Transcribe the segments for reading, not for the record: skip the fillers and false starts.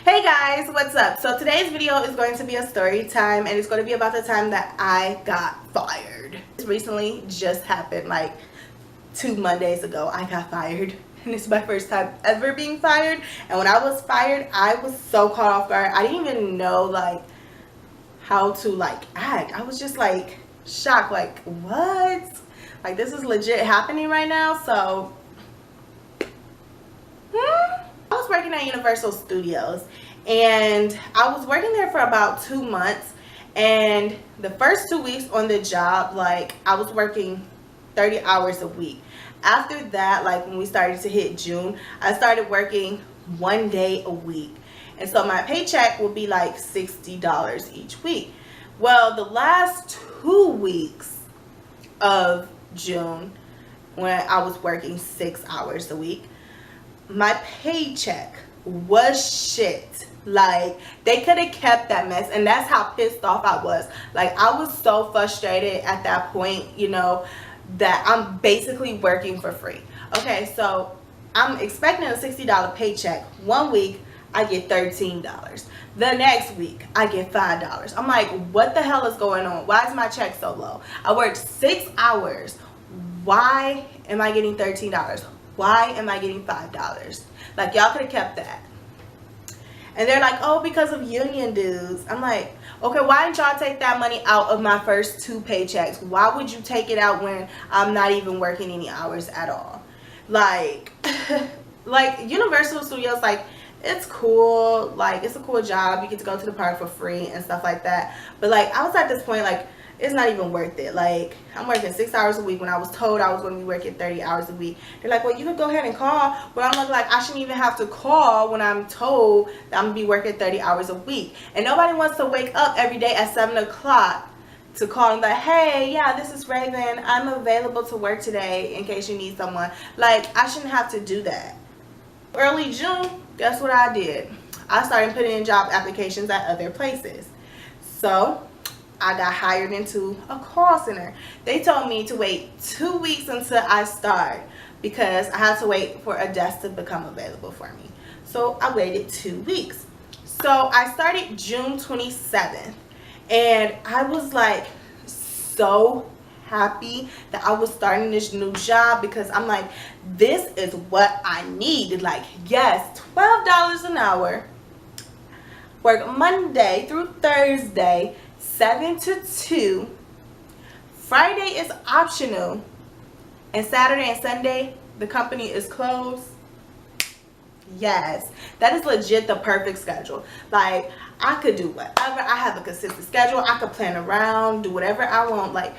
Hey guys, what's up? So today's video is going to be a story time, and it's going to be about the time that I got fired. This recently just happened, like 2 Mondays ago. I got fired, and it's my first time ever being fired. And when I was fired, I was so caught off guard. I didn't even know like how to act. I was just like shocked, like what? Like this is legit happening right now. So I was working at Universal Studios, and I was working there for about 2 months. And the first 2 weeks on the job, like I was working 30 hours a week. After that, like when we started to hit June, I started working 1 day a week, and so my paycheck would be like $60 each week. Well, the last 2 weeks of June, when I was working 6 hours a week, my paycheck was shit. Like they could have kept that mess, and that's how pissed off I was. Like I was so frustrated at that point, you know, that I'm basically working for free. Okay, so I'm expecting a $60 paycheck. 1 week I get $13. The next week I get $5. I'm like, what the hell is going on? Why is my check so low? I worked 6 hours. Why am I getting $13? Why am I getting $5? Like y'all could have kept that. And they're like, oh, because of union dues. I'm like, okay, why didn't y'all take that money out of my first 2 paychecks? Why would you take it out when I'm not even working any hours at all? Like like Universal Studios, like it's cool, like it's a cool job, you get to go to the park for free and stuff like that, but like I was at this point, like it's not even worth it. Like I'm working 6 hours a week when I was told I was going to be working 30 hours a week. They're like, well, you could go ahead and call, but I'm like I shouldn't even have to call when I'm told that I'm gonna be working 30 hours a week. And nobody wants to wake up every day at 7 o'clock to call and like, hey, yeah, this is Raven, I'm available to work today in case you need someone. Like I shouldn't have to do that. Early June, guess what I did? I started putting in job applications at other places. So I got hired into a call center. They told me to wait 2 weeks until I start because I had to wait for a desk to become available for me. So I waited 2 weeks. So I started June 27th, and I was like so happy that I was starting this new job because I'm like, this is what I needed. Like, yes, $12 an hour, work Monday through Thursday, 7 to 2. Friday is optional, and Saturday and Sunday the company is closed. Yes, that is legit the perfect schedule. Like I could do whatever. I have a consistent schedule. I could plan around, do whatever I want. Like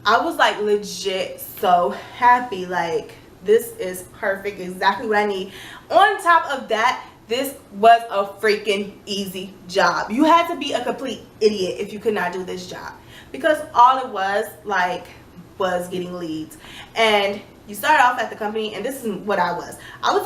I was like legit so happy. Like this is perfect, exactly what I need. On top of that, this was a freaking easy job. You had to be a complete idiot if you could not do this job, because all it was like was getting leads. And you start off at the company, and this is what I was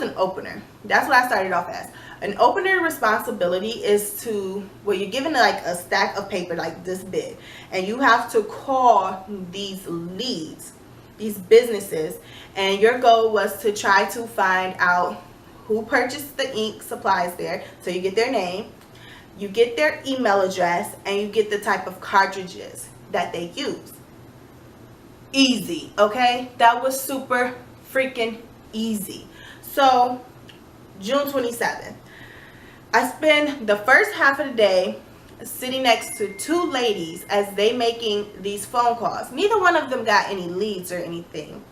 an opener. That's what I started off as. An opener responsibility is to, well, you're given like a stack of paper like this big, and you have to call these leads, these businesses, and your goal was to try to find out who purchased the ink supplies there. So you get their name, you get their email address, and you get the type of cartridges that they use. Easy, okay? That was super freaking easy. So June 27th, I spend the first half of the day sitting next to 2 ladies as they making these phone calls. Neither one of them got any leads or anything.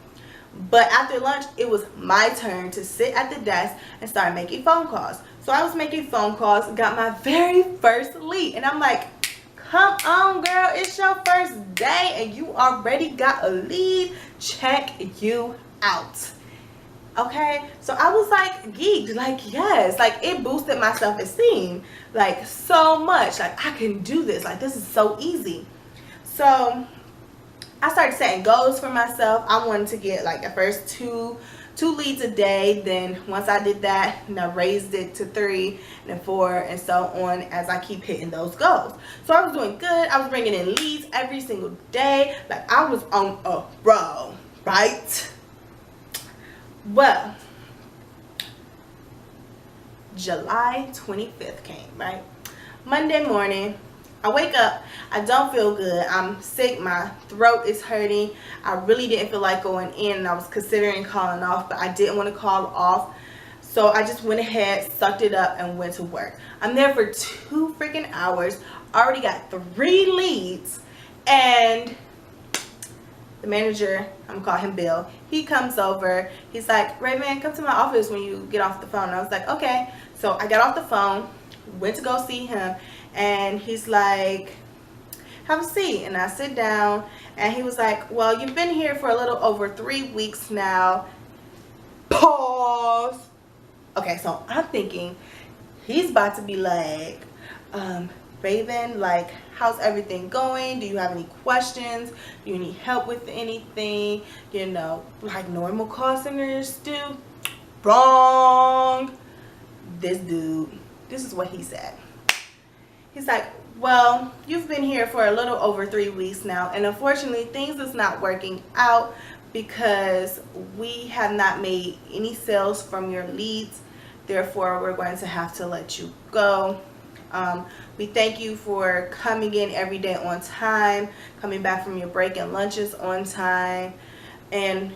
But after lunch, it was my turn to sit at the desk and start making phone calls. So I was making phone calls, got my very first lead, and I'm like, come on girl, it's your first day and you already got a lead. Check you out. Okay, so I was like geeked, like yes, like it boosted my self-esteem like so much. Like I can do this, like this is so easy. So I started setting goals for myself. I wanted to get like the first two leads a day. Then once I did that, and I raised it to 3 and then 4 and so on as I keep hitting those goals. So I was doing good. I was bringing in leads every single day. Like I was on a roll, right? Well, July 25th came, right? Monday morning, I wake up, I don't feel good, I'm sick, my throat is hurting, I really didn't feel like going in, and I was considering calling off, but I didn't want to call off, so I just went ahead, sucked it up, and went to work. I'm there for 2 freaking hours, already got 3 leads, and the manager, I'm gonna call him Bill, he comes over, he's like, Raven, come to my office when you get off the phone. And I was like, okay. So I got off the phone, went to go see him, and he's like, have a seat. And I sit down, and he was like, well, you've been here for a little over 3 weeks now. Pause. Okay, so I'm thinking he's about to be like, Raven, like, how's everything going? Do you have any questions? Do you need help with anything? You know, like normal call centers do? Wrong. This dude, this is what he said. He's like, well, you've been here for a little over 3 weeks now, and unfortunately things is not working out because we have not made any sales from your leads. Therefore, we're going to have to let you go. We thank you for coming in every day on time, coming back from your break and lunches on time, and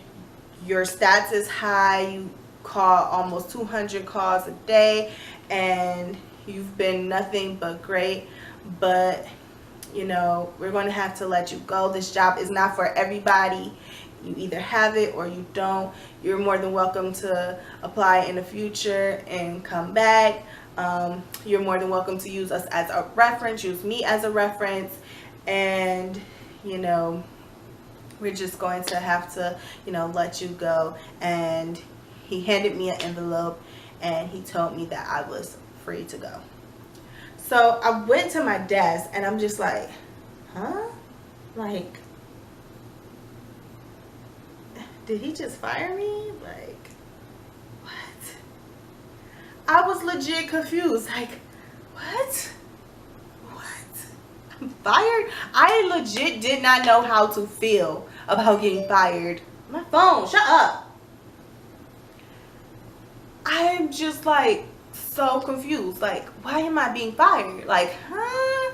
your stats is high. You call almost 200 calls a day, and you've been nothing but great, but you know, we're going to have to let you go. This job is not for everybody. You either have it or you don't. You're more than welcome to apply in the future and come back. You're more than welcome to use us as a reference, use me as a reference, and you know, we're just going to have to, you know, let you go. And he handed me an envelope and he told me that I was free to go. So I went to my desk and I'm just like, huh? Like, did he just fire me? Like, what? I was legit confused. Like, what? I'm fired? I legit did not know how to feel about getting fired. My phone, shut up. I'm just like so confused. Like, why am I being fired? Like, huh?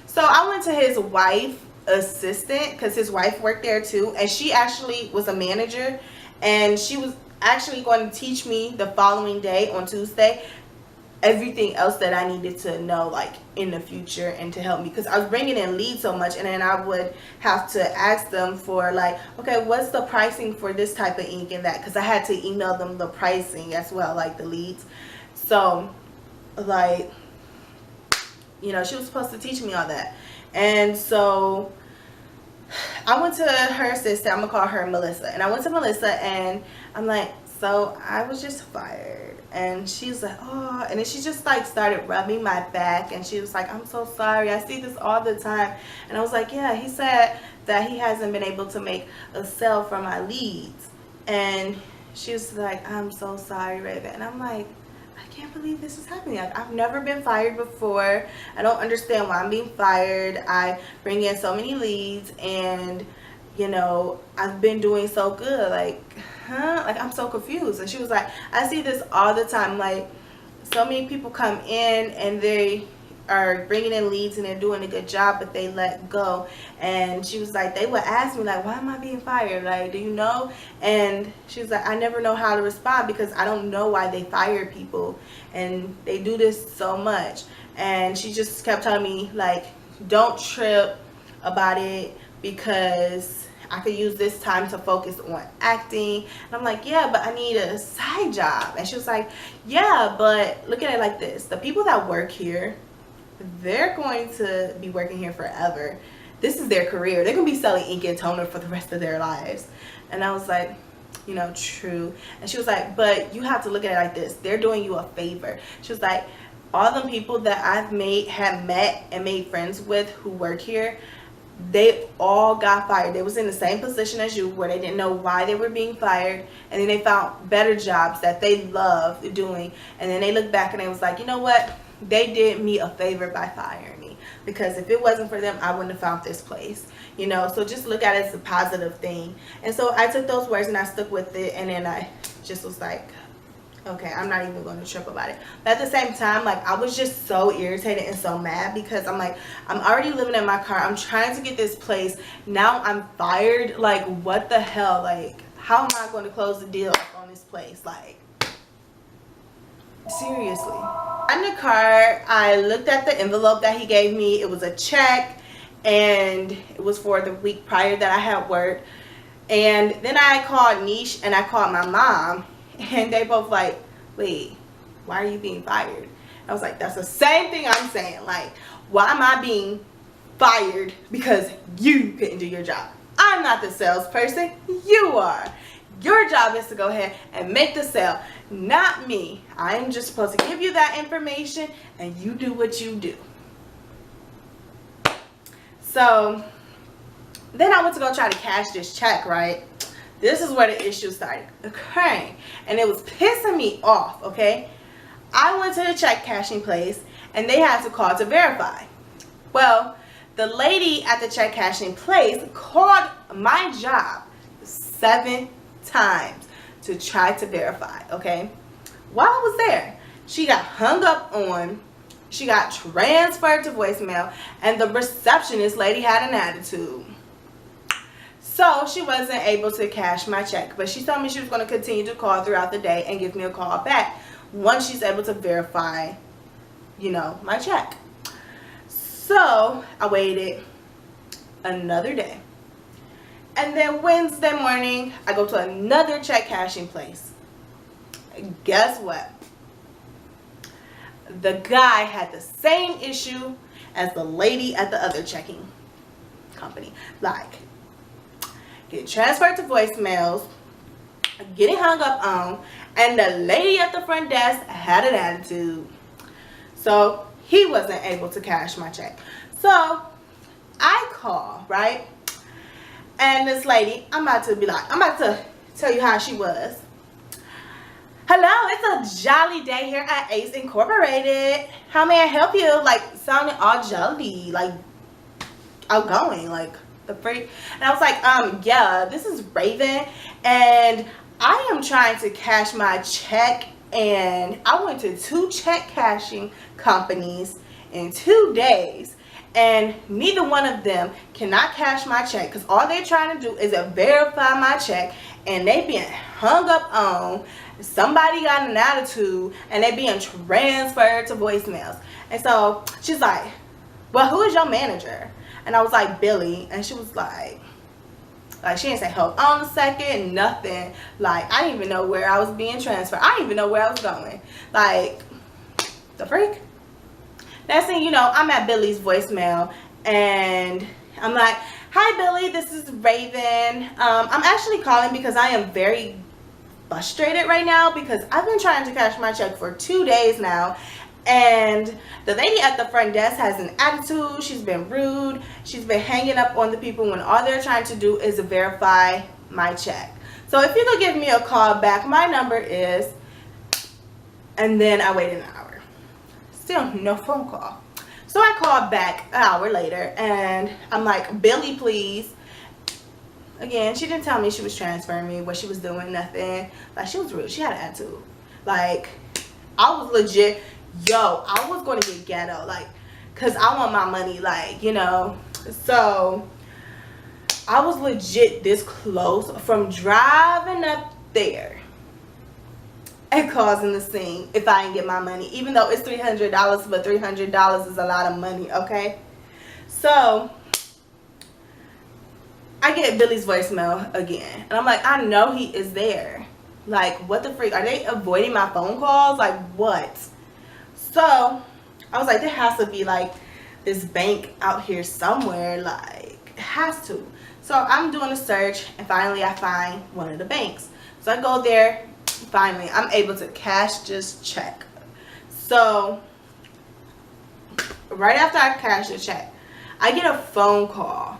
So I went to his wife assistant, because his wife worked there too, and she actually was a manager, and she was actually going to teach me the following day on Tuesday everything else that I needed to know, like in the future, and to help me, because I was bringing in leads so much, and then I would have to ask them for like, okay, what's the pricing for this type of ink and that, because I had to email them the pricing as well, like the leads. So like, you know, she was supposed to teach me all that. And so I went to her assistant, I'm gonna call her Melissa, and I went to Melissa and I'm like, so I was just fired. And she's like, oh, and then she just like started rubbing my back, and she was like, I'm so sorry, I see this all the time. And I was like, yeah, he said that he hasn't been able to make a sale from my leads. And she was like, I'm so sorry, Raven. And I'm like, I can't believe this is happening. Like, I've never been fired before. I don't understand why I'm being fired. I bring in so many leads, and you know, I've been doing so good. Like, huh? Like, I'm so confused. And she was like, I see this all the time. Like, so many people come in and they are bringing in leads and they're doing a good job, but they let go. And she was like, they would ask me like, why am I being fired? Like, do you know? And she was like, I never know how to respond because I don't know why they fire people, and they do this so much. And she just kept telling me like, don't trip about it, because I could use this time to focus on acting. And I'm like, yeah, but I need a side job. And she was like, yeah, but look at it like this. The people that work here, they're going to be working here forever. This is their career. They're going to be selling ink and toner for the rest of their lives. And I was like, you know, true. And she was like, but you have to look at it like this. They're doing you a favor. She was like, all the people that I've have met and made friends with who work here, they all got fired. They was in the same position as you, where they didn't know why they were being fired, and then they found better jobs that they loved doing, and then they looked back and they was like, you know what, they did me a favor by firing me, because if it wasn't for them, I wouldn't have found this place, you know. So just look at it as a positive thing. And so I took those words and I stuck with it, and then I just was like, Okay, I'm not even going to trip about it. But at the same time, like, I was just so irritated and so mad because I'm like, I'm already living in my car. I'm trying to get this place. Now I'm fired. Like, what the hell? Like, how am I going to close the deal on this place? Like, seriously. In the car, I looked at the envelope that he gave me. It was a check, and it was for the week prior that I had worked. And then I called Niche and I called my mom. And they both like, wait, why are you being fired? I was like, that's the same thing I'm saying. Like, why am I being fired because you couldn't do your job? I'm not the salesperson. You are. Your job is to go ahead and make the sale, not me. I'm just supposed to give you that information and you do what you do. So then I went to go try to cash this check, right? This is where the issue started occurring, and it was pissing me off, okay? I went to the check cashing place, and they had to call to verify. Well, the lady at the check cashing place called my job 7 times to try to verify, okay? While I was there, she got hung up on, she got transferred to voicemail, and the receptionist lady had an attitude. So she wasn't able to cash my check, but she told me she was going to continue to call throughout the day and give me a call back once she's able to verify, you know, my check. So I waited another day. And then Wednesday morning, I go to another check cashing place. Guess what? The guy had the same issue as the lady at the other checking company. Like, getting transferred to voicemails, getting hung up on, and the lady at the front desk had an attitude. So he wasn't able to cash my check. So I call, right? And this lady, I'm about to tell you how she was. Hello, it's a jolly day here at Ace Incorporated. How may I help you? Like, sounding all jolly, like outgoing, like the freak. And I was like, yeah, this is Raven, and I am trying to cash my check, and I went to 2 check cashing companies in 2 days, and neither one of them cannot cash my check because all they're trying to do is verify my check, and they being hung up on, somebody got an attitude, and they being transferred to voicemails. And so she's like, well, who is your manager? And I was like, Billy. And she was like she didn't say hold on a second, nothing. Like, I didn't even know where I was being transferred. I didn't even know where I was going. Like, the freak. Next thing you know, I'm at Billy's voicemail, and I'm like, hi Billy, this is Raven. I'm actually calling because I am very frustrated right now because I've been trying to cash my check for 2 days now, and the lady at the front desk has an attitude. She's been rude. She's been hanging up on the people when all they're trying to do is verify my check. So if you could give me a call back, my number is, and then I waited an hour. Still no phone call. So I called back an hour later, and I'm like, Billy, please. Again, she didn't tell me she was transferring me, what she was doing, nothing. Like, she was rude. She had an attitude. Like, I was legit, I was going to get ghetto, like, because I want my money, like, you know. So I was legit this close from driving up there and causing the scene if I didn't get my money, even though it's $300, but $300 is a lot of money, okay? So I get Billy's voicemail again, and I'm like, I know he is there. Like, what the freak? Are they avoiding my phone calls? Like, what? So I was like, there has to be like this bank out here somewhere. Like, it has to. So I'm doing a search, and finally I find one of the banks. So I go there. Finally, I'm able to cash this check. So right after I cash the check, I get a phone call,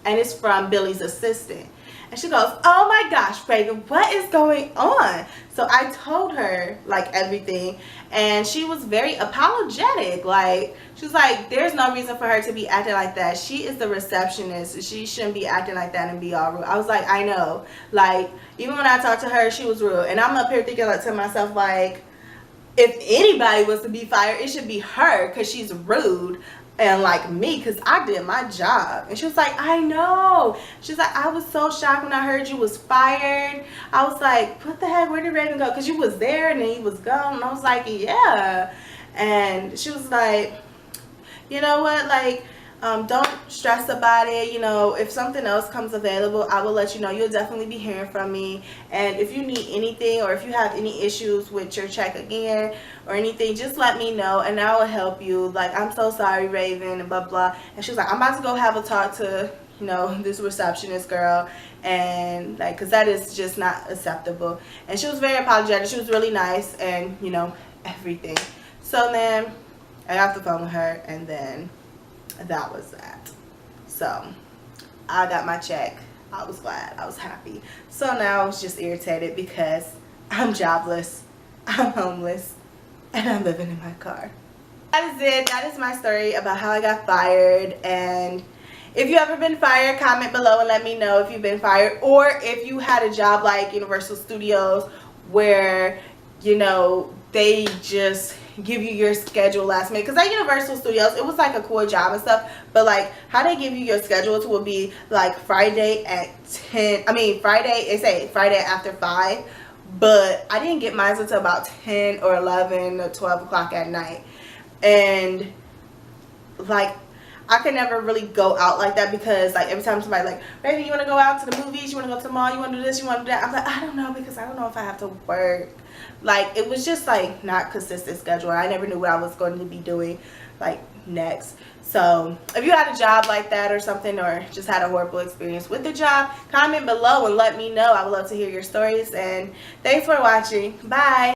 and it's from Billy's assistant. And she goes, oh my gosh, Raven, what is going on? So I told her like everything, and she was very apologetic. Like, she was like, there's no reason for her to be acting like that. She is the receptionist. She shouldn't be acting like that and be all rude. I was like, I know. Like, even when I talked to her, she was rude. And I'm up here thinking like to myself, like, if anybody was to be fired, it should be her, because she's rude and like me, because I did my job. And she was like, I know. She's like, I was so shocked when I heard you was fired. I was like, what the heck, where did Raven go? Because you was there and then he was gone. And I was like, yeah. And she was like, you know what, like, don't stress about it. You know, if something else comes available, I will let you know. You'll definitely be hearing from me. And if you need anything, or if you have any issues with your check again or anything, just let me know and I will help you. Like, I'm so sorry, Raven, and blah blah. And she was like, I'm about to go have a talk to, you know, this receptionist girl, and like, because that is just not acceptable. And she was very apologetic. She was really nice, and you know, everything. So then I got the phone with her, and then that was that. So I got my check. I was glad. I was happy. So now I was just irritated because I'm jobless, I'm homeless, and I'm living in my car. That is it. That is my story about how I got fired. And if you ever been fired, comment below and let me know if you've been fired, or if you had a job like Universal Studios where, you know, they just give you your schedule last minute. Because at Universal Studios, it was like a cool job and stuff, but like how they give you your schedules would be like Friday at 10, I mean Friday, they say Friday after 5, but I didn't get mine until about 10 or 11 or 12 o'clock at night. And like, I could never really go out like that, because like every time somebody like, Raven, you want to go out to the movies, you want to go to the mall, you want to do this, you want to do that, I'm like, I don't know, because I don't know if I have to work. Like, it was just like not consistent schedule. I never knew what I was going to be doing like next. So if you had a job like that or something, or just had a horrible experience with the job, comment below and let me know. I would love to hear your stories. And thanks for watching. Bye.